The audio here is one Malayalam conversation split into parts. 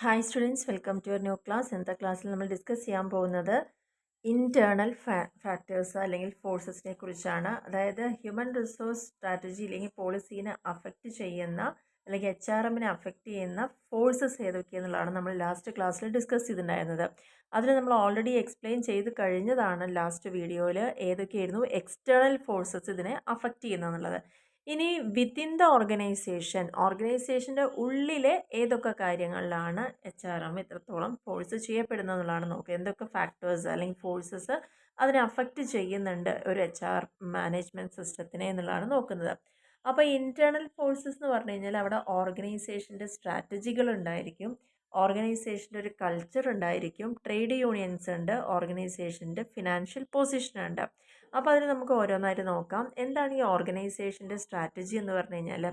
Hi students, welcome to your new class. ഇന്നത്തെ ക്ലാസ്സിൽ നമ്മൾ ഡിസ്കസ് ചെയ്യാൻ പോകുന്നത് ഇൻറ്റേർണൽ ഫാക്ടേഴ്സ് അല്ലെങ്കിൽ ഫോഴ്സസിനെ കുറിച്ചാണ്. അതായത് ഹ്യൂമൻ റിസോഴ്സ് സ്ട്രാറ്റജി അല്ലെങ്കിൽ പോളിസീനെ അഫക്റ്റ് ചെയ്യുന്ന അല്ലെങ്കിൽ HRMനെ അഫക്റ്റ് ചെയ്യുന്ന ഫോഴ്സസ് ഏതൊക്കെയെന്നുള്ളതാണ് നമ്മൾ ലാസ്റ്റ് ക്ലാസ്സിൽ ഡിസ്കസ് ചെയ്തിട്ടുണ്ടായിരുന്നത്. അതിൽ നമ്മൾ ഓൾറെഡി എക്സ്പ്ലെയിൻ ചെയ്ത് കഴിഞ്ഞതാണ് ലാസ്റ്റ് വീഡിയോയിൽ ഏതൊക്കെയായിരുന്നു എക്സ്റ്റേണൽ ഫോഴ്സസ് ഇതിനെ അഫക്റ്റ് ചെയ്യുന്നതെന്നുള്ളത്. ഇനി വിത്തിൻ ദ ഓർഗനൈസേഷൻ്റെ ഉള്ളിലെ ഏതൊക്കെ കാര്യങ്ങളിലാണ് HRM എത്രത്തോളം ഫോഴ്സ് ചെയ്യപ്പെടുന്നതെന്നുള്ളതാണ് നോക്കുക. എന്തൊക്കെ ഫാക്ടേഴ്സ് അല്ലെങ്കിൽ ഫോഴ്സസ് അതിനെ അഫക്റ്റ് ചെയ്യുന്നുണ്ട് ഒരു HR മാനേജ്മെൻറ്റ് സിസ്റ്റത്തിനെ എന്നുള്ളതാണ് നോക്കുന്നത്. അപ്പോൾ ഇൻറ്റേർണൽ ഫോഴ്സസ് എന്ന് പറഞ്ഞു കഴിഞ്ഞാൽ അവിടെ ഓർഗനൈസേഷൻ്റെ സ്ട്രാറ്റജികൾ ഉണ്ടായിരിക്കും, ഓർഗനൈസേഷൻ്റെ ഒരു കൾച്ചർ ഉണ്ടായിരിക്കും, ട്രേഡ് യൂണിയൻസ് ഉണ്ട്, ഓർഗനൈസേഷൻ്റെ ഫിനാൻഷ്യൽ പൊസിഷൻ ഉണ്ട്. അപ്പോൾ അതിന് നമുക്ക് ഓരോന്നായിട്ട് നോക്കാം. എന്താണ് ഈ ഓർഗനൈസേഷൻ്റെ സ്ട്രാറ്റജി എന്ന് പറഞ്ഞു കഴിഞ്ഞാൽ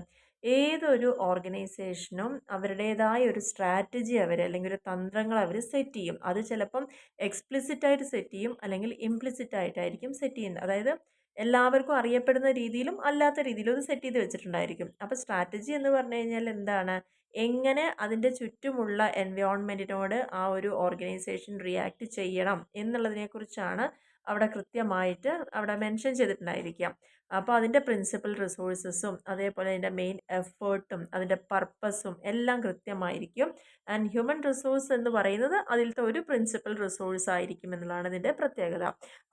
ഏതൊരു ഓർഗനൈസേഷനും അവരുടേതായ ഒരു സ്ട്രാറ്റജി അല്ലെങ്കിൽ ഒരു തന്ത്രങ്ങൾ അവർ സെറ്റ് ചെയ്യും. അത് ചിലപ്പം എക്സ്പ്ലിസിറ്റായിട്ട് സെറ്റ് ചെയ്യും, അല്ലെങ്കിൽ ഇംപ്ലിസിറ്റായിട്ടായിരിക്കും സെറ്റ് ചെയ്യുന്നത്. അതായത് എല്ലാവർക്കും അറിയപ്പെടുന്ന രീതിയിലും അല്ലാത്ത രീതിയിലും അത് സെറ്റ് ചെയ്ത് വെച്ചിട്ടുണ്ടായിരിക്കും. അപ്പോൾ സ്ട്രാറ്റജി എന്ന് പറഞ്ഞു കഴിഞ്ഞാൽ എന്താണ്, എങ്ങനെ അതിൻ്റെ ചുറ്റുമുള്ള എൻവയോൺമെൻറ്റിനോട് ആ ഒരു ഓർഗനൈസേഷൻ റിയാക്ട് ചെയ്യണം എന്നുള്ളതിനെക്കുറിച്ചാണ് അവിടെ കൃത്യമായിട്ട് അവിടെ മെൻഷൻ ചെയ്തിട്ടുണ്ടായിരിക്കാം. അപ്പോൾ അതിൻ്റെ പ്രിൻസിപ്പൽ റിസോഴ്സസും അതേപോലെ അതിൻ്റെ മെയിൻ എഫേർട്ടും അതിൻ്റെ പർപ്പസും എല്ലാം കൃത്യമായിരിക്കും. ആൻഡ് ഹ്യൂമൻ റിസോഴ്സ് എന്ന് പറയുന്നത് അതിലത്തെ ഒരു പ്രിൻസിപ്പൽ റിസോഴ്സ് ആയിരിക്കും എന്നുള്ളതാണ് ഇതിൻ്റെ പ്രത്യേകത.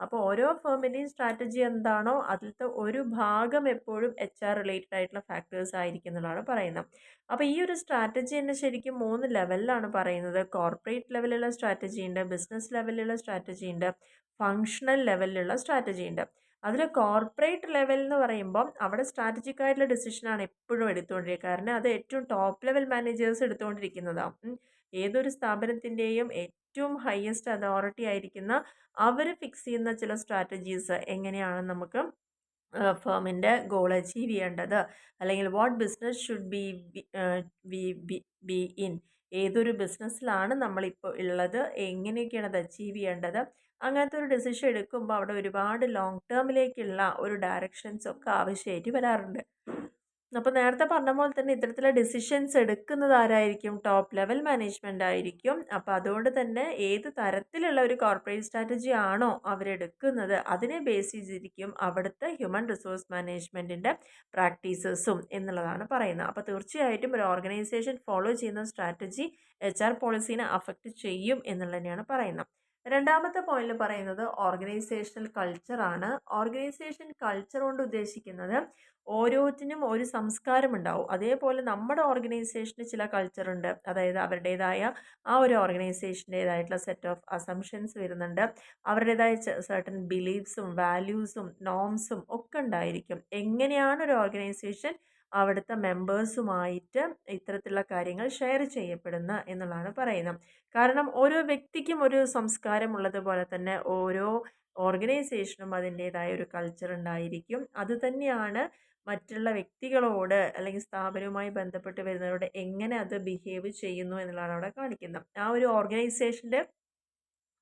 അപ്പോൾ ഓരോ ഫേമിൻ്റെയും സ്ട്രാറ്റജി എന്താണോ അതിലത്തെ ഒരു ഭാഗം എപ്പോഴും HR റിലേറ്റഡ് ആയിട്ടുള്ള ഫാക്ടേഴ്സ് ആയിരിക്കും എന്നുള്ളതാണ് പറയുന്നത്. അപ്പോൾ ഈ ഒരു സ്ട്രാറ്റജി തന്നെ ശരിക്കും 3 ലെവലിലാണ് പറയുന്നത്. കോർപ്പറേറ്റ് ലെവലിലുള്ള സ്ട്രാറ്റജി ഉണ്ട്, ബിസിനസ് ലെവലിലുള്ള സ്ട്രാറ്റജി ഉണ്ട്, ഫങ്ഷണൽ ലെവലിലുള്ള സ്ട്രാറ്റജി ഉണ്ട്. അതിൽ കോർപ്പറേറ്റ് ലെവൽ എന്ന് പറയുമ്പം അവിടെ സ്ട്രാറ്റജിക് ആയിട്ടുള്ള ഡിസിഷനാണ് എപ്പോഴും എടുത്തുകൊണ്ടിരിക്കുക. കാരണം അത് ഏറ്റവും ടോപ്പ് ലെവൽ മാനേജേഴ്സ് എടുത്തുകൊണ്ടിരിക്കുന്നതാണ്. ഏതൊരു സ്ഥാപനത്തിൻ്റെയും ഏറ്റവും ഹയസ്റ്റ് അതോറിറ്റി ആയിരിക്കുന്ന അവർ ഫിക്സ് ചെയ്യുന്ന ചില സ്ട്രാറ്റജീസ് എങ്ങനെയാണ് നമുക്ക് ഫേമിൻ്റെ ഗോൾ അച്ചീവ് ചെയ്യേണ്ടത്, അല്ലെങ്കിൽ what business should be in, ഏതൊരു ബിസിനസ്സിലാണ് നമ്മളിപ്പോൾ ഉള്ളത്, എങ്ങനെയൊക്കെയാണ് അത് അച്ചീവ് ചെയ്യേണ്ടത്, അങ്ങനത്തെ ഒരു ഡിസിഷൻ എടുക്കുമ്പോൾ അവിടെ ഒരുപാട് ലോങ് ടേമിലേക്കുള്ള ഒരു ഡയറക്ഷൻസ് ഒക്കെ ആവശ്യമായിട്ട് വരാറുണ്ട്. അപ്പോൾ നേരത്തെ പറഞ്ഞ പോലെ തന്നെ ഇത്തരത്തിലുള്ള ഡിസിഷൻസ് എടുക്കുന്നത് ആരായിരിക്കും? ടോപ്പ് ലെവൽ മാനേജ്മെൻ്റ് ആയിരിക്കും. അപ്പോൾ അതുകൊണ്ട് തന്നെ ഏത് തരത്തിലുള്ള ഒരു കോർപ്പറേറ്റ് സ്ട്രാറ്റജി ആണോ അവരെടുക്കുന്നത് അതിനെ ബേസ് ചെയ്തിരിക്കും അവിടുത്തെ ഹ്യൂമൻ റിസോഴ്സ് മാനേജ്മെൻറ്റിൻ്റെ പ്രാക്ടീസസും എന്നുള്ളതാണ് പറയുന്നത്. അപ്പോൾ തീർച്ചയായിട്ടും ഒരു ഓർഗനൈസേഷൻ ഫോളോ ചെയ്യുന്ന സ്ട്രാറ്റജി HR പോളിസീനെ അഫക്റ്റ് ചെയ്യും എന്നുള്ളത് തന്നെയാണ് പറയുന്നത്. രണ്ടാമത്തെ പോയിന്റിൽ പറയുന്നത് ഓർഗനൈസേഷണൽ കൾച്ചറാണ്. ഓർഗനൈസേഷൻ കൾച്ചർ കൊണ്ട് ഉദ്ദേശിക്കുന്നത് ഓരോത്തിനും ഒരു സംസ്കാരം ഉണ്ടാവും. അതേപോലെ നമ്മുടെ ഓർഗനൈസേഷന് ചില കൾച്ചറുണ്ട്. അതായത് അവരുടേതായ ആ ഒരു ഓർഗനൈസേഷൻ്റേതായിട്ടുള്ള സെറ്റ് ഓഫ് അസംഷൻസ് വരുന്നുണ്ട്. അവരുടേതായ സർട്ടൻ ബിലീഫ്സും വാല്യൂസും നോംസും ഒക്കെ ഉണ്ടായിരിക്കും. എങ്ങനെയാണ് ഒരു ഓർഗനൈസേഷൻ അവിടുത്തെ മെമ്പേഴ്സുമായിട്ട് ഇത്തരത്തിലുള്ള കാര്യങ്ങൾ ഷെയർ ചെയ്യപ്പെടുന്ന എന്നുള്ളതാണ് പറയുന്നത്. കാരണം ഓരോ വ്യക്തിക്കും ഒരു സംസ്കാരം ഉള്ളതുപോലെ തന്നെ ഓരോ ഓർഗനൈസേഷനും അതിൻ്റേതായ ഒരു കൾച്ചർ ഉണ്ടായിരിക്കും. അത് തന്നെയാണ് മറ്റുള്ള വ്യക്തികളോട് അല്ലെങ്കിൽ സ്ഥാപനവുമായി ബന്ധപ്പെട്ട് വരുന്നവരോട് എങ്ങനെ അത് ബിഹേവ് ചെയ്യുന്നു എന്നുള്ളതാണ് അവിടെ കാണിക്കുന്നത്. ആ ഒരു ഓർഗനൈസേഷൻ്റെ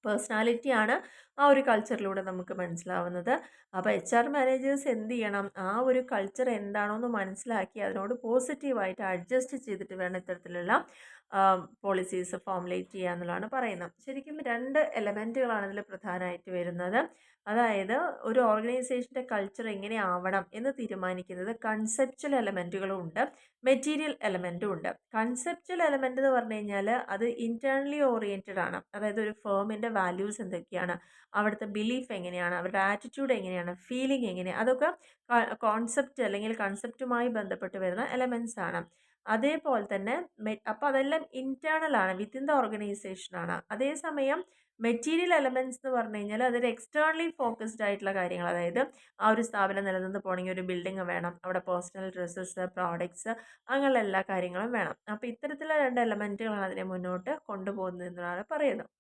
പേഴ്സണാലിറ്റിയാണ് ആ ഒരു കൾച്ചറിലൂടെ നമുക്ക് മനസ്സിലാവുന്നത്. അപ്പോൾ HR മാനേജേഴ്സ് എന്ത് ചെയ്യണം, ആ ഒരു കൾച്ചർ എന്താണോ എന്ന് മനസ്സിലാക്കി അതിനോട് പോസിറ്റീവായിട്ട് അഡ്ജസ്റ്റ് ചെയ്തിട്ട് വേണം ഇത്തരത്തിലുള്ള പോളിസീസ് ഫോമുലേറ്റ് ചെയ്യുക എന്നുള്ളതാണ് പറയുന്നത്. ശരിക്കും 2 എലമെൻറ്റുകളാണ് ഇതിൽ പ്രധാനമായിട്ട് വരുന്നത്. അതായത് ഒരു ഓർഗനൈസേഷൻ്റെ കൾച്ചർ എങ്ങനെ ആവണം എന്ന് തീരുമാനിക്കുന്നത് കൺസെപ്ച്വൽ എലമെൻറ്റുകളും ഉണ്ട്, മെറ്റീരിയൽ എലമെൻറ്റും ഉണ്ട്. കൺസെപ്ച്വൽ എലമെൻറ്റ് എന്ന് പറഞ്ഞു കഴിഞ്ഞാൽ അത് ഇൻറ്റേർണലി ഓറിയൻറ്റഡ് ആണ്. അതായത് ഒരു ഫേമിൻ്റെ വാല്യൂസ് എന്തൊക്കെയാണ്, അവിടുത്തെ ബിലീഫ് എങ്ങനെയാണ്, അവരുടെ ആറ്റിറ്റ്യൂഡ് എങ്ങനെയാണ്, ഫീലിംഗ് എങ്ങനെയാണ്, അതൊക്കെ കോൺസെപ്റ്റ് അല്ലെങ്കിൽ കൺസെപ്റ്റുമായി ബന്ധപ്പെട്ട് വരുന്ന എലമെൻറ്റ്സ് ആണ്. അതേപോലെ തന്നെ അപ്പോൾ അതെല്ലാം ഇൻറ്റേർണൽ ആണ്, വിത്തിൻ ദ ഓർഗനൈസേഷനാണ്. അതേസമയം മെറ്റീരിയൽ എലമെൻറ്റ്സ് എന്ന് പറഞ്ഞു കഴിഞ്ഞാൽ അതൊരു എക്സ്റ്റേർണലി ഫോക്കസ്ഡ് ആയിട്ടുള്ള കാര്യങ്ങൾ. അതായത് ആ ഒരു സ്ഥാപനം നിലനിന്ന് പോകണമെങ്കിൽ ഒരു ബിൽഡിംഗ് വേണം, അവിടെ പേഴ്സണൽ ഡ്രസ്സസ്, പ്രോഡക്ട്സ്, അങ്ങനെയുള്ള എല്ലാ കാര്യങ്ങളും വേണം. അപ്പോൾ ഇത്തരത്തിലുള്ള 2 എലമെൻറ്റുകളാണ് അതിനെ മുന്നോട്ട് കൊണ്ടുപോകുന്നത് എന്നാണ് പറയുന്നത്.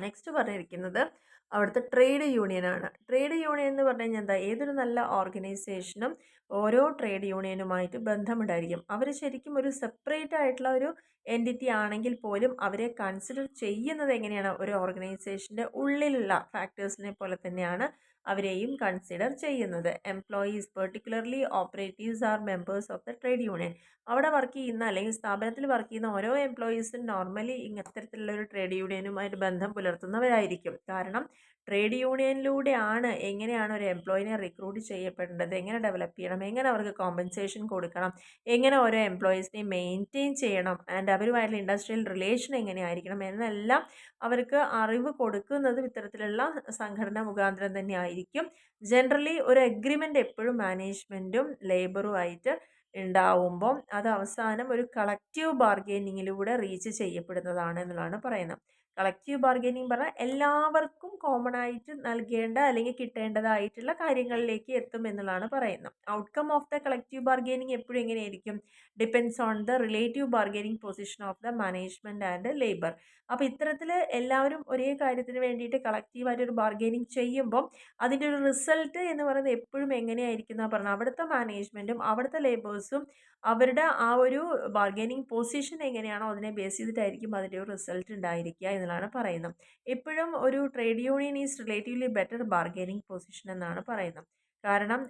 നെക്സ്റ്റ് പറഞ്ഞിരിക്കുന്നത് അവിടുത്തെ ട്രേഡ് യൂണിയനാണ്. ട്രേഡ് യൂണിയൻ എന്ന് പറഞ്ഞു കഴിഞ്ഞാൽ എന്താ, ഏതൊരു നല്ല ഓർഗനൈസേഷനും ഓരോ ട്രേഡ് യൂണിയനുമായിട്ട് ബന്ധമുണ്ടായിരിക്കും. അവർ ശരിക്കും ഒരു സെപ്പറേറ്റ് ആയിട്ടുള്ള ഒരു എൻറ്റിറ്റി ആണെങ്കിൽ പോലും അവരെ കൺസിഡർ ചെയ്യുന്നത് എങ്ങനെയാണ്, ഒരു ഓർഗനൈസേഷൻ്റെ ഉള്ളിലുള്ള ഫാക്ടേഴ്സിനെ പോലെ തന്നെയാണ് അവരെയും കൺസിഡർ ചെയ്യുന്നത്. Employees particularly operatives are members of the trade union. അവിടെ വർക്ക് ചെയ്യുന്ന അല്ലെങ്കിൽ സ്ഥാപനത്തിൽ വർക്ക് ചെയ്യുന്ന ഓരോ എംപ്ലോയീസും നോർമലി ഇത്തരത്തിലുള്ള ഒരു ട്രേഡ് യൂണിയനുമായിട്ട് ബന്ധം പുലർത്തുന്നവരായിരിക്കും. കാരണം ട്രേഡ് യൂണിയനിലൂടെയാണ് എങ്ങനെയാണ് ഒരു എംപ്ലോയിനെ റിക്രൂട്ട് ചെയ്യപ്പെടേണ്ടത്, എങ്ങനെ ഡെവലപ്പ് ചെയ്യണം, എങ്ങനെ അവർക്ക് കോമ്പൻസേഷൻ കൊടുക്കണം, എങ്ങനെ ഓരോ എംപ്ലോയീസിനെ മെയിൻറ്റെയിൻ ചെയ്യണം, ആൻഡ് അവരുമായിട്ടുള്ള ഇൻഡസ്ട്രിയൽ റിലേഷൻ എങ്ങനെയായിരിക്കണം എന്നെല്ലാം അവർക്ക് അറിവ് കൊടുക്കുന്നതും ഇത്തരത്തിലുള്ള സംഘടന മുഖാന്തരം തന്നെ ആയിരിക്കും. ജനറലി ഒരു എഗ്രിമെൻ്റ് എപ്പോഴും മാനേജ്മെൻറ്റും ലേബറുമായിട്ട് ഉണ്ടാവുമ്പം അത് അവസാനം ഒരു കളക്റ്റീവ് ബാർഗെയിനിങ്ങിലൂടെ റീച്ച് ചെയ്യപ്പെടുന്നതാണ് എന്നുള്ളതാണ് പറയുന്നത്. കളക്റ്റീവ് ബാർഗെയിനിങ് പറഞ്ഞാൽ എല്ലാവർക്കും കോമൺ ആയിട്ട് നൽകേണ്ട അല്ലെങ്കിൽ കിട്ടേണ്ടതായിട്ടുള്ള കാര്യങ്ങളിലേക്ക് എത്തും എന്നുള്ളതാണ് പറയുന്നത്. Outcome of the collective bargaining എപ്പോഴും എങ്ങനെയായിരിക്കും? Depends on the relative bargaining position of the management and labour. അപ്പോൾ ഇത്തരത്തിൽ എല്ലാവരും ഒരേ കാര്യത്തിന് വേണ്ടിയിട്ട് കളക്റ്റീവായിട്ട് ഒരു ബാർഗെയിനിങ് ചെയ്യുമ്പോൾ അതിൻ്റെ ഒരു റിസൾട്ട് എന്ന് പറയുന്നത് എപ്പോഴും എങ്ങനെയായിരിക്കും എന്നാണ് പറഞ്ഞത്, അവിടുത്തെ മാനേജ്മെൻറ്റും അവിടുത്തെ ലേബേഴ്സും അവരുടെ ആ ഒരു ബാർഗെയിനിങ് പൊസിഷൻ എങ്ങനെയാണോ അതിനെ ബേസ് ചെയ്തിട്ടായിരിക്കും അതിൻ്റെ ഒരു റിസൾട്ട് ഉണ്ടായിരിക്കുക എന്നുള്ളതാണ് പറയുന്നത്. എപ്പോഴും ഒരു trade union is relatively better bargaining position എന്നാണ് പറയുന്നത്. കാരണം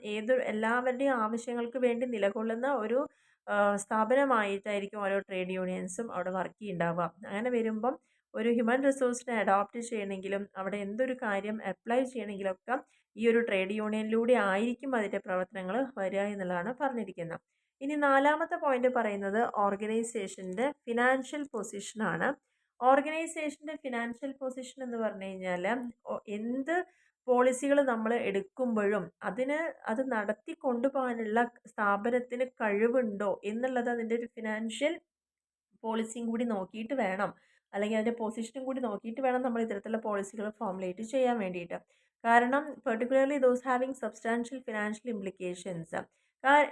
എല്ലാവരുടെയും ആവശ്യങ്ങൾക്ക് വേണ്ടി നിലകൊള്ളുന്ന ഒരു സ്ഥാപനമായിട്ടായിരിക്കും ഓരോ ട്രേഡ് യൂണിയൻസും അവിടെ വർക്ക് ചെയ്യുന്നുണ്ടാവുക. അങ്ങനെ വരുമ്പം ഒരു ഹ്യൂമൻ റിസോഴ്സിനെ അഡോപ്റ്റ് ചെയ്യണമെങ്കിലും അവിടെ എന്തൊരു കാര്യം അപ്ലൈ ചെയ്യണമെങ്കിലൊക്കെ ഈ ഒരു ട്രേഡ് യൂണിയനിലൂടെ ആയിരിക്കും അതിൻ്റെ പ്രവർത്തനങ്ങൾ വരിക എന്നുള്ളതാണ് പറഞ്ഞിരിക്കുന്നത്. ഇനി നാലാമത്തെ പോയിന്റ് പറയുന്നത് ഓർഗനൈസേഷൻ്റെ ഫിനാൻഷ്യൽ പൊസിഷനാണ്. ഓർഗനൈസേഷൻ്റെ ഫിനാൻഷ്യൽ പൊസിഷൻ എന്ന് പറഞ്ഞു കഴിഞ്ഞാൽ എന്ത് പോളിസികൾ നമ്മൾ എടുക്കുമ്പോഴും അത് നടത്തി കൊണ്ടുപോകാനുള്ള സ്ഥാപനത്തിന് കഴിവുണ്ടോ എന്നുള്ളത് അതിൻ്റെ ഒരു ഫിനാൻഷ്യൽ പോളിസിയും കൂടി നോക്കിയിട്ട് വേണം, അല്ലെങ്കിൽ അതിൻ്റെ പൊസിഷനും കൂടി നോക്കിയിട്ട് വേണം നമ്മൾ ഇത്തരത്തിലുള്ള പോളിസികൾ ഫോമുലേറ്റ് ചെയ്യാൻ വേണ്ടിയിട്ട്. കാരണം particularly those having substantial financial implications.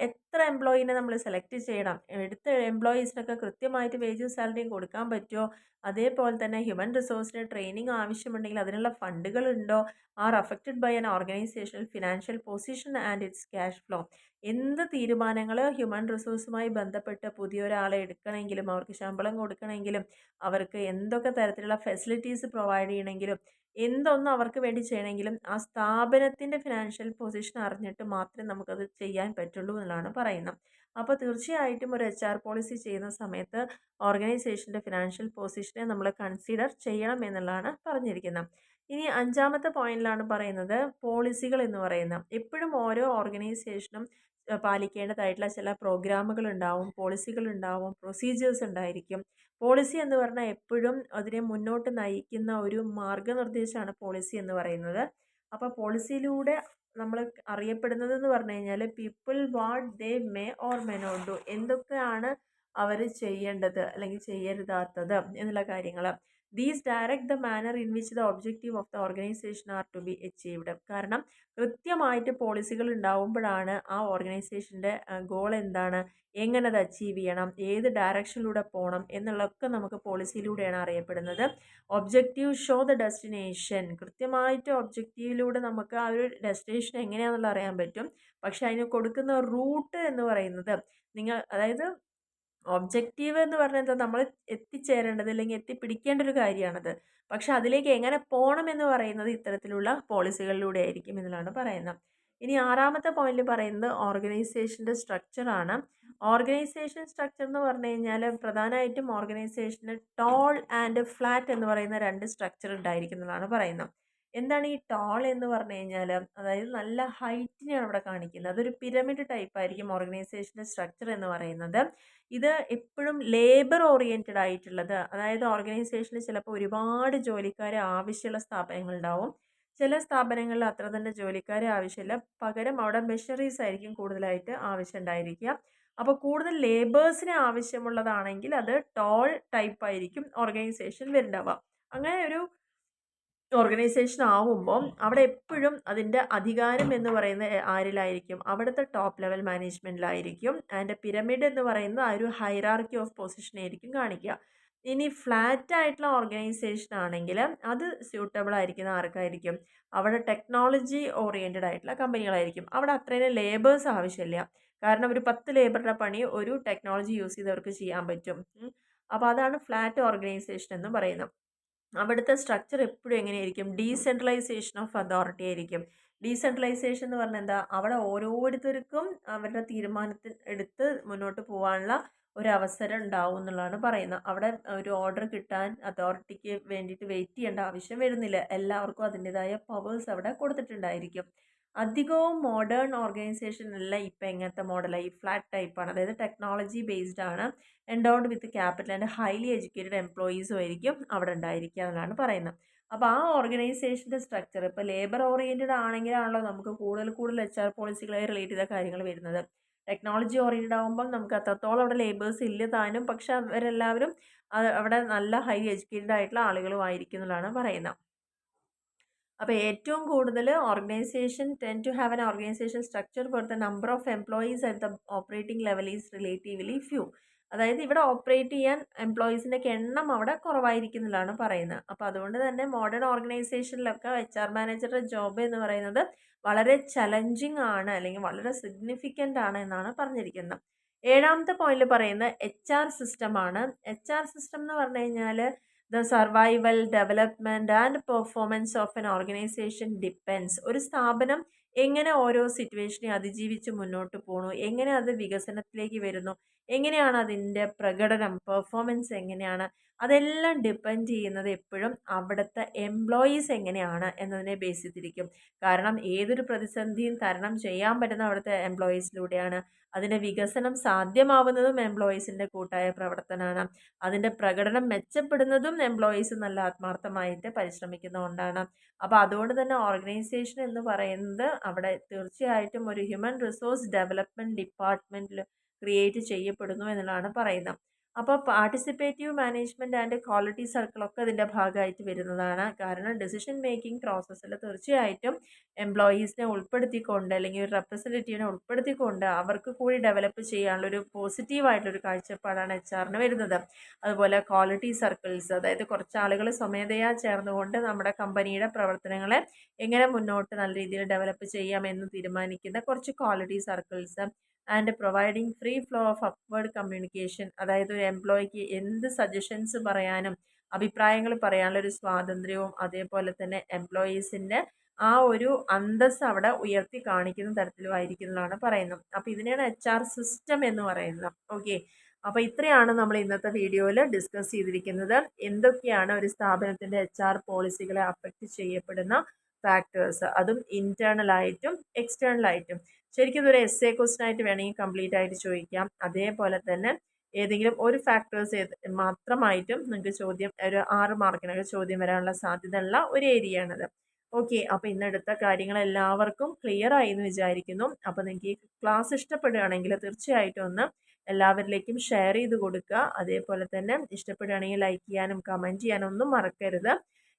എത്ര എംപ്ലോയീനെ നമ്മൾ സെലക്ട് ചെയ്യണം, എടുത്ത എംപ്ലോയീസിനൊക്കെ കൃത്യമായിട്ട് വേജും സാലറിയും കൊടുക്കാൻ പറ്റുമോ, അതേപോലെ തന്നെ ഹ്യൂമൻ റിസോഴ്സിന് ട്രെയിനിങ് ആവശ്യമുണ്ടെങ്കിൽ അതിനുള്ള ഫണ്ടുകൾ ഉണ്ടോ, are affected by an organisational financial position and its cash flow. എന്ത് തീരുമാനങ്ങൾ ഹ്യൂമൻ റിസോഴ്സുമായി ബന്ധപ്പെട്ട് പുതിയൊരാളെ എടുക്കണമെങ്കിലും അവർക്ക് ശമ്പളം കൊടുക്കണമെങ്കിലും അവർക്ക് എന്തൊക്കെ തരത്തിലുള്ള ഫെസിലിറ്റീസ് പ്രൊവൈഡ് ചെയ്യണമെങ്കിലും എന്തൊന്നും അവർക്ക് വേണ്ടി ചെയ്യണമെങ്കിലും ആ സ്ഥാപനത്തിൻ്റെ ഫിനാൻഷ്യൽ പൊസിഷൻ അറിഞ്ഞിട്ട് മാത്രമേ നമുക്കത് ചെയ്യാൻ പറ്റുള്ളൂ എന്നുള്ളതാണ് പറയുന്നത്. അപ്പോൾ തീർച്ചയായിട്ടും ഒരു HR പോളിസി ചെയ്യുന്ന സമയത്ത് ഓർഗനൈസേഷൻ്റെ ഫിനാൻഷ്യൽ പൊസിഷനെ നമ്മൾ കൺസിഡർ ചെയ്യണം എന്നുള്ളതാണ് പറഞ്ഞിരിക്കുന്നത്. ഇനി അഞ്ചാമത്തെ പോയിന്റിലാണ് പറയുന്നത് പോളിസികൾ എന്ന് പറയുന്നത്. എപ്പോഴും ഓരോ ഓർഗനൈസേഷനും പാലിക്കേണ്ടതായിട്ടുള്ള ചില പ്രോഗ്രാമുകൾ ഉണ്ടാവും, പോളിസികൾ ഉണ്ടാവും, പ്രൊസീജിയേഴ്സ് ഉണ്ടായിരിക്കും. പോളിസി എന്ന് പറഞ്ഞാൽ എപ്പോഴും അതിനെ മുന്നോട്ട് നയിക്കുന്ന ഒരു മാർഗനിർദ്ദേശമാണ് പോളിസി എന്ന് പറയുന്നത്. അപ്പോൾ പോളിസിയിലൂടെ നമ്മൾ അറിയപ്പെടുന്നത് എന്ന് പറഞ്ഞു കഴിഞ്ഞാൽ people what they may or may not do, എന്തൊക്കെയാണ് അവർ ചെയ്യേണ്ടത് അല്ലെങ്കിൽ ചെയ്യരുതാത്തത് എന്നുള്ള കാര്യങ്ങൾ. These direct the manner in which the objective of the organisation are to be achieved. കാരണം കൃത്യമായിട്ട് പോളിസികൾ ഉണ്ടാവുമ്പോഴാണ് ആ ഓർഗനൈസേഷൻ്റെ ഗോൾ എന്താണ്, എങ്ങനെ അത് അച്ചീവ് ചെയ്യണം, ഏത് ഡയറക്ഷനിലൂടെ പോകണം എന്നുള്ളതൊക്കെ നമുക്ക് പോളിസിയിലൂടെയാണ് അറിയപ്പെടുന്നത്. Objective show the destination. കൃത്യമായിട്ട് ഒബ്ജക്റ്റീവിലൂടെ നമുക്ക് ആ ഒരു ഡെസ്റ്റിനേഷൻ എങ്ങനെയാണെന്നുള്ള അറിയാൻ പറ്റും. പക്ഷെ അതിന് കൊടുക്കുന്ന റൂട്ട് എന്ന് പറയുന്നത് അതായത് ഒബ്ജക്റ്റീവ് എന്ന് പറഞ്ഞാൽ നമ്മൾ എത്തിച്ചേരേണ്ടത് അല്ലെങ്കിൽ എത്തിപ്പിടിക്കേണ്ട ഒരു കാര്യമാണത്. പക്ഷെ അതിലേക്ക് എങ്ങനെ പോകണം എന്ന് പറയുന്നത് ഇത്തരത്തിലുള്ള പോളിസികളിലൂടെ ആയിരിക്കും എന്നുള്ളതാണ് പറയുന്നത്. ഇനി ആറാമത്തെ പോയിന്റ് പറയുന്നത് ഓർഗനൈസേഷൻ്റെ സ്ട്രക്ചറാണ്. ഓർഗനൈസേഷൻ സ്ട്രക്ചർ എന്ന് പറഞ്ഞു കഴിഞ്ഞാൽ പ്രധാനമായിട്ടും ഓർഗനൈസേഷന് ടോൾ ആൻഡ് ഫ്ലാറ്റ് എന്ന് പറയുന്ന രണ്ട് സ്ട്രക്ചർ ഉണ്ടായിരിക്കും എന്നുള്ളതാണ് പറയുന്നത്. എന്താണ് ഈ ടോൾ എന്ന് പറഞ്ഞു കഴിഞ്ഞാൽ, അതായത് നല്ല ഹൈറ്റിനെയാണ് ഇവിടെ കാണിക്കുന്നത്. അതൊരു പിരമിഡ് ടൈപ്പ് ആയിരിക്കും ഓർഗനൈസേഷൻ്റെ സ്ട്രക്ചർ എന്ന് പറയുന്നത്. ഇത് എപ്പോഴും ലേബർ ഓറിയൻറ്റഡ് ആയിട്ടുള്ളത്, അതായത് ഓർഗനൈസേഷനിൽ ചിലപ്പോൾ ഒരുപാട് ജോലിക്കാരെ ആവശ്യമുള്ള സ്ഥാപനങ്ങളുണ്ടാവും. ചില സ്ഥാപനങ്ങളിൽ അത്ര തന്നെ ജോലിക്കാരെ ആവശ്യമില്ല, പകരം അവിടെ മെഷീനറീസ് ആയിരിക്കും കൂടുതലായിട്ട് ആവശ്യം ഉണ്ടായിരിക്കുക. അപ്പോൾ കൂടുതൽ ലേബേഴ്സിന് ആവശ്യമുള്ളതാണെങ്കിൽ അത് ടോൾ ടൈപ്പ് ആയിരിക്കും ഓർഗനൈസേഷൻ വരുന്നുണ്ടാവുക. അങ്ങനെ ഒരു ഓർഗനൈസേഷൻ ആവുമ്പോൾ അവിടെ എപ്പോഴും അതിൻ്റെ അധികാരം എന്ന് പറയുന്നത് ആരിലായിരിക്കും, അവിടുത്തെ ടോപ്പ് ലെവൽ മാനേജ്മെൻറ്റിലായിരിക്കും. ആൻഡ് പിരമിഡ് എന്ന് പറയുന്നത് ആ ഒരു ഹൈറാർക്കി ഓഫ് പൊസിഷൻ ആയിരിക്കും കാണിക്കുക. ഇനി ഫ്ലാറ്റ് ആയിട്ടുള്ള ഓർഗനൈസേഷൻ ആണെങ്കിൽ അത് സ്യൂട്ടബിൾ ആയിരിക്കുന്ന ആർക്കായിരിക്കും, അവിടെ ടെക്നോളജി ഓറിയൻറ്റഡ് ആയിട്ടുള്ള കമ്പനികളായിരിക്കും. അവിടെ അത്രയും ലേബേഴ്സ് ആവശ്യമില്ല, കാരണം ഒരു 10 ലേബറുടെ പണി ഒരു ടെക്നോളജി യൂസ് ചെയ്തവർക്ക് ചെയ്യാൻ പറ്റും. അപ്പോൾ അതാണ് ഫ്ലാറ്റ് ഓർഗനൈസേഷൻ എന്ന് പറയുന്നത്. അവിടുത്തെ സ്ട്രക്ചർ എപ്പോഴും എങ്ങനെയായിരിക്കും, ഡീസെൻട്രലൈസേഷൻ ഓഫ് അതോറിറ്റി ആയിരിക്കും. ഡീസെൻട്രലൈസേഷൻ എന്ന് പറഞ്ഞാൽ എന്താ, അവിടെ ഓരോരുത്തർക്കും അവരുടെ തീരുമാനത്തിൽ എടുത്ത് മുന്നോട്ട് പോകാനുള്ള ഒരു അവസരം ഉണ്ടാവും എന്നുള്ളതാണ് പറയുന്നത്. അവിടെ ഒരു ഓർഡർ കിട്ടാൻ അതോറിറ്റിക്ക് വേണ്ടിയിട്ട് വെയിറ്റ് ചെയ്യേണ്ട ആവശ്യം വരുന്നില്ല. എല്ലാവർക്കും അതിൻ്റെതായ പവേഴ്സ് അവിടെ കൊടുത്തിട്ടുണ്ടായിരിക്കും. അധികവും മോഡേൺ ഓർഗനൈസേഷനെല്ലാം ഇപ്പം എങ്ങനത്തെ മോഡലായി, ഫ്ലാറ്റ് ടൈപ്പാണ്. അതായത് ടെക്നോളജി ബേസ്ഡ് ആണ്. Endowed with capital and highly educated എംപ്ലോയീസും ആയിരിക്കും അവിടെ ഉണ്ടായിരിക്കുക എന്നാണ് പറയുന്നത്. അപ്പോൾ ആ ഓർഗനൈസേഷൻ്റെ സ്ട്രക്ചർ ഇപ്പോൾ ലേബർ ഓറിയൻറ്റഡ് ആണെങ്കിലാണല്ലോ നമുക്ക് കൂടുതൽ HR പോളിസികളായി റിലേറ്റ് ചെയ്ത കാര്യങ്ങൾ വരുന്നത്. ടെക്നോളജി ഓറിയൻറ്റഡ് ആകുമ്പോൾ നമുക്ക് അത്രത്തോളം അവിടെ ലേബേഴ്സ് ഇല്ല താനും, പക്ഷെ അവരെല്ലാവരും അവിടെ നല്ല ഹൈലി എഡ്യൂക്കേറ്റഡ് ആയിട്ടുള്ള ആളുകളും ആയിരിക്കും എന്നുള്ളതാണ് പറയുന്നത്. അപ്പോൾ ഏറ്റവും കൂടുതൽ organisation to have an organisation structure for the number of employees at the operating level is relatively few. അതായത് ഇവിടെ ഓപ്പറേറ്റ് ചെയ്യാൻ എംപ്ലോയീസിൻ്റെ എണ്ണം അവിടെ കുറവായിരിക്കുന്നതാണ് പറയുന്നത്. അപ്പോൾ അതുകൊണ്ട് തന്നെ മോഡേൺ ഓർഗനൈസേഷനിലൊക്കെ HR മാനേജറുടെ ജോബ് എന്ന് പറയുന്നത് വളരെ ചലഞ്ചിങ് ആണ്, അല്ലെങ്കിൽ വളരെ സിഗ്നിഫിക്കൻ്റ് ആണ് എന്നാണ് പറഞ്ഞിരിക്കുന്നത്. 7ാമത്തെ പോയിന്റിൽ പറയുന്നത് HR സിസ്റ്റമാണ്. HR സിസ്റ്റം എന്ന് പറഞ്ഞു കഴിഞ്ഞാൽ the survival, development and performance of N organisation depends. ഒരു സ്ഥാപനം എങ്ങനെ ഓരോ സിറ്റുവേഷനെ അതിജീവിച്ച് മുന്നോട്ട് പോകണു, എങ്ങനെ അത് വികസനത്തിലേക്ക് വരുന്നു, എങ്ങനെയാണ് അതിൻ്റെ പ്രകടനം, പെർഫോമൻസ് എങ്ങനെയാണ്, അതെല്ലാം ഡിപ്പെൻഡ് ചെയ്യുന്നത് എപ്പോഴും അവിടുത്തെ എംപ്ലോയീസ് എങ്ങനെയാണ് എന്നതിനെ ബേസ് ചെയ്തിരിക്കും. കാരണം ഏതൊരു പ്രതിസന്ധിയും തരണം ചെയ്യാൻ പറ്റുന്ന അവിടുത്തെ എംപ്ലോയീസിലൂടെയാണ്. അതിൻ്റെ വികസനം സാധ്യമാവുന്നതും എംപ്ലോയീസിൻ്റെ കൂട്ടായ പ്രവർത്തനമാണ്. അതിൻ്റെ പ്രകടനം മെച്ചപ്പെടുന്നതും എംപ്ലോയീസ് നല്ല ആത്മാർത്ഥമായിട്ട് പരിശ്രമിക്കുന്നതുകൊണ്ടാണ്. അപ്പോൾ അതുകൊണ്ട് തന്നെ ഓർഗനൈസേഷൻ എന്ന് പറയുന്നത് അവിടെ തീർച്ചയായിട്ടും ഒരു ഹ്യൂമൻ റിസോഴ്സ് ഡെവലപ്മെൻറ്റ് ഡിപ്പാർട്ട്മെൻറ്റിൽ ക്രിയേറ്റ് ചെയ്യപ്പെടുന്നു എന്നുള്ളതാണ് പറയുന്നത്. അപ്പോൾ പാർട്ടിസിപ്പേറ്റീവ് മാനേജ്മെൻറ്റ് ആൻഡ് ക്വാളിറ്റി സർക്കിളൊക്കെ അതിൻ്റെ ഭാഗമായിട്ട് വരുന്നതാണ്. കാരണം ഡിസിഷൻ മേക്കിംഗ് പ്രോസസ്സിൽ തീർച്ചയായിട്ടും എംപ്ലോയീസിനെ ഉൾപ്പെടുത്തിക്കൊണ്ട്, അല്ലെങ്കിൽ ഒരു റെപ്രസെൻറ്റേറ്റീവിനെ ഉൾപ്പെടുത്തിക്കൊണ്ട് അവർക്ക് കൂടി ഡെവലപ്പ് ചെയ്യാനുള്ളൊരു പോസിറ്റീവായിട്ടുള്ളൊരു കാഴ്ചപ്പാടാണ് HR വരുന്നത്. അതുപോലെ ക്വാളിറ്റി സർക്കിൾസ്, അതായത് കുറച്ച് ആളുകൾ സ്വമേധയാ ചേർന്നുകൊണ്ട് നമ്മുടെ കമ്പനിയുടെ പ്രവർത്തനങ്ങളെ എങ്ങനെ മുന്നോട്ട് നല്ല രീതിയിൽ ഡെവലപ്പ് ചെയ്യാമെന്ന് തീരുമാനിക്കുന്ന കുറച്ച് quality circles. And providing free flow of upward communication, അതായത് ഒരു എംപ്ലോയിക്ക് എന്ത് സജഷൻസ് പറയാനും അഭിപ്രായങ്ങൾ പറയാനുള്ളൊരു സ്വാതന്ത്ര്യവും, അതേപോലെ തന്നെ എംപ്ലോയീസിൻ്റെ ആ ഒരു അന്തസ്സ് അവിടെ ഉയർത്തി കാണിക്കുന്ന തരത്തിലുമായിരിക്കുന്നതാണ് പറയുന്നത്. അപ്പോൾ ഇതിനെയാണ് HR സിസ്റ്റം എന്ന് പറയുന്നത്. ഓക്കെ, അപ്പോൾ ഇത്രയാണ് നമ്മൾ ഇന്നത്തെ വീഡിയോയിൽ ഡിസ്കസ് ചെയ്തിരിക്കുന്നത്. എന്തൊക്കെയാണ് ഒരു സ്ഥാപനത്തിൻ്റെ HR പോളിസികളെ അഫക്റ്റ് ചെയ്യപ്പെടുന്ന ഫാക്ടേഴ്സ്, അതും ഇൻറ്റേർണലായിട്ടും എക്സ്റ്റേണലായിട്ടും. ശരിക്കും ഇതൊരു essay ക്വസ്റ്റൻ ആയിട്ട് വേണമെങ്കിൽ കംപ്ലീറ്റ് ആയിട്ട് ചോദിക്കാം. അതേപോലെ തന്നെ ഏതെങ്കിലും ഒരു ഫാക്ടേഴ്സ് മാത്രമായിട്ടും നിങ്ങൾക്ക് ചോദ്യം, ഒരു 6 മാർക്കിനൊക്കെ ചോദ്യം വരാനുള്ള സാധ്യത ഉള്ള ഒരു ഏരിയയാണത്. ഓക്കെ, അപ്പോൾ ഇന്നെടുത്ത കാര്യങ്ങൾ എല്ലാവർക്കും ക്ലിയർ ആയി എന്ന് വിചാരിക്കുന്നു. അപ്പോൾ നിങ്ങൾക്ക് ഈ ക്ലാസ് ഇഷ്ടപ്പെടുകയാണെങ്കിൽ തീർച്ചയായിട്ടും ഒന്ന് എല്ലാവരിലേക്കും ഷെയർ ചെയ്ത് കൊടുക്കുക. അതേപോലെ തന്നെ ഇഷ്ടപ്പെടുകയാണെങ്കിൽ ലൈക്ക് ചെയ്യാനും കമൻറ്റ് ചെയ്യാനും ഒന്നും മറക്കരുത്.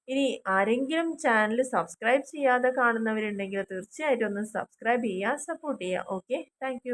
ഇനി ആരെങ്കിലും ചാനൽ സബ്സ്ക്രൈബ് ചെയ്യാതെ കാണുന്നവരുണ്ടെങ്കിൽ തീർച്ചയായിട്ടും ഒന്ന് സബ്സ്ക്രൈബ് ചെയ്യുക, സപ്പോർട്ട് ചെയ്യുക. Okay, thank